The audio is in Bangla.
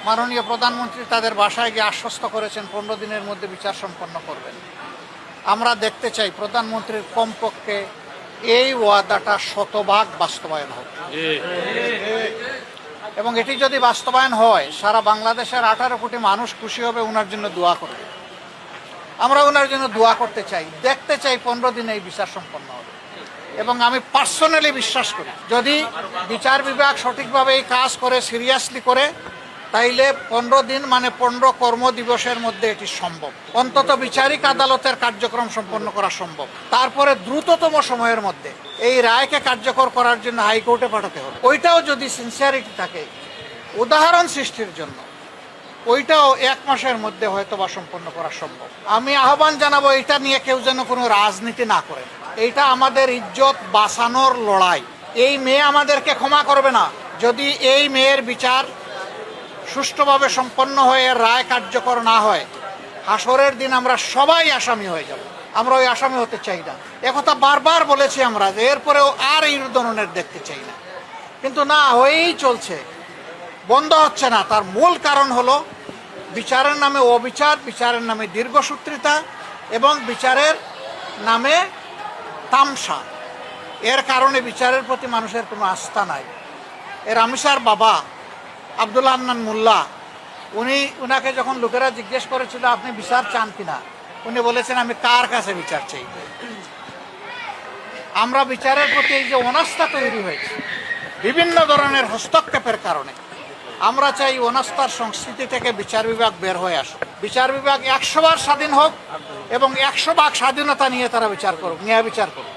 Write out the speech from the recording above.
মাননীয় প্রধানমন্ত্রী তাদের বাসায় গিয়ে আশ্বস্ত করেছেন 15 দিনের মধ্যে বিচার সম্পন্ন করবেন। আমরা দেখতে চাই প্রধানমন্ত্রীর কমপক্ষে এই ওয়াদাটা শতভাগ বাস্তবায়ন হোক, এবং এটি যদি বাস্তবায়ন হয় সারা বাংলাদেশের 18 কোটি মানুষ খুশি হবে, ওনার জন্য দোয়া করবে। আমরা ওনার জন্য দোয়া করতে চাই, দেখতে চাই 15 দিনে এই বিচার সম্পন্ন হবে। এবং আমি পার্সোনালি বিশ্বাস করি যদি বিচার বিভাগ সঠিকভাবে এই কাজ করে, সিরিয়াসলি করে, তাইলে 15 দিন মানে 15 কর্মদিবসের মধ্যে এটি সম্ভব। অন্তত বিচারিক আদালতের কার্যক্রম সম্পন্ন করা সম্ভব। তারপরে দ্রুততম সময়ের মধ্যে এই রায়কে কার্যকর করার জন্য হাইকোর্টে পাঠাতে হবে। ওইটাও যদি সিনসিয়ারিটি থাকে উদাহরণ সৃষ্টির জন্য, ওইটাও 1 মাসের মধ্যে হয়তো বা সম্পন্ন করা সম্ভব। আমি আহ্বান জানাবো এটা নিয়ে কেউ যেন কোনো রাজনীতি না করে। এইটা আমাদের ইজ্জত বাঁচানোর লড়াই। এই মেয়ে আমাদেরকে ক্ষমা করবে না যদি এই মেয়ের বিচার সুষ্ঠুভাবে সম্পন্ন হয়ে রায় কার্যকর না হয়। হাসরের দিন আমরা সবাই আসামি হয়ে যাব। আমরা ওই আসামি হতে চাই না। একথা বারবার বলেছি আমরা যে এরপরেও আর এই ধরনের দেখতে চাই না, কিন্তু না, হয়েই চলছে, বন্ধ হচ্ছে না। তার মূল কারণ হলো বিচারের নামে অবিচার, বিচারের নামে দীর্ঘসূত্রিতা এবং বিচারের নামে তামসা। এর কারণে বিচারের প্রতি মানুষের কোনো আস্থা নাই। এর আমিষার বাবা আব্দুল্লাহ আন্নান মোল্লা, উনাকে যখন লোকেরা জিজ্ঞেস করেছিল আপনি বিচার চান কিনা, উনি বলেছেন আমি কার কাছে বিচার চাই। আমরা বিচারের প্রতি এই যে অনাস্থা তৈরি হয়েছে বিভিন্ন ধরনের হস্তক্ষেপের কারণে, আমরা চাই অনাস্থার সংস্কৃতি থেকে বিচার বিভাগ বের হয়ে আসুক। বিচার বিভাগ 100 বার স্বাধীন হোক এবং 100 ভাগ স্বাধীনতা নিয়ে তারা বিচার করুক, ন্যায় বিচার করুক।